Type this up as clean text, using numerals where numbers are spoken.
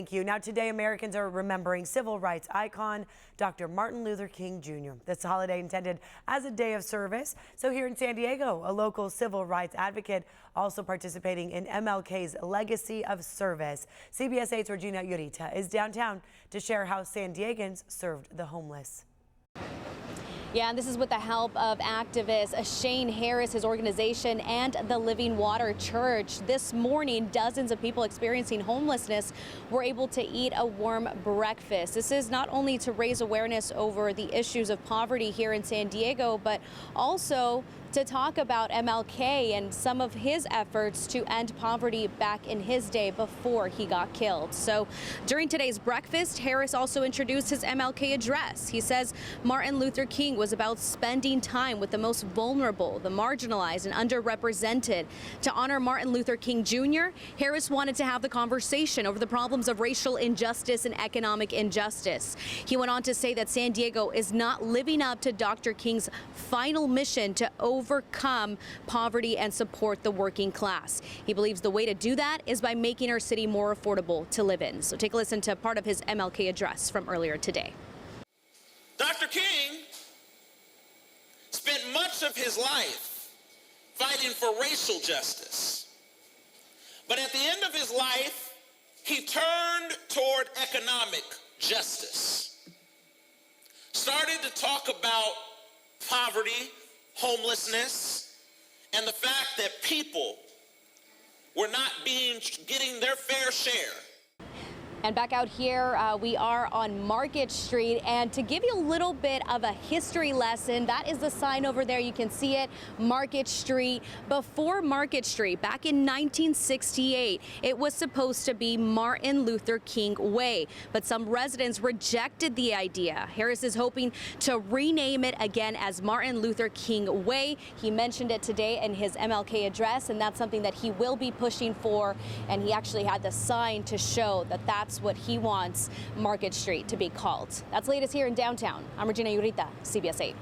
Thank you. Now, today, Americans are remembering civil rights icon Dr. Martin Luther King Jr. This holiday intended as a day of service. So here in San Diego, a local civil rights advocate also participating in MLK's legacy of service. CBS 8's Regina Yurita is downtown to share how San Diegans served the homeless. Yeah, and this is with the help of activist Shane Harris, his organization, and the Living Water Church. This morning, dozens of people experiencing homelessness were able to eat a warm breakfast. This is not only to raise awareness over the issues of poverty here in San Diego, but also to talk about MLK and some of his efforts to end poverty back in his day before he got killed. So during today's breakfast, Harris also introduced his MLK address. He says Martin Luther King was about spending time with the most vulnerable, the marginalized, and underrepresented. To honor Martin Luther King Jr., Harris wanted to have the conversation over the problems of racial injustice and economic injustice. He went on to say that San Diego is not living up to Dr. King's final mission to overcome poverty and support the working class. He believes the way to do that is by making our city more affordable to live in. So take a listen to part of his MLK address from earlier today. Dr. King spent much of his life fighting for racial justice. But at the end of his life, he turned toward economic justice. Started to talk about poverty, homelessness, and the fact that people were not getting their fair share. And back out here, we are on Market Street, and to give you a little bit of a history lesson, that is the sign over there. You can see it, Market Street. Before Market Street, back in 1968, it was supposed to be Martin Luther King Way, but some residents rejected the idea. Harris is hoping to rename it again as Martin Luther King Way. He mentioned it today in his MLK address, and that's something that he will be pushing for, and he actually had the sign to show that that's what he wants Market Street to be called. That's the latest here in downtown. I'm Regina Yurita, CBS 8.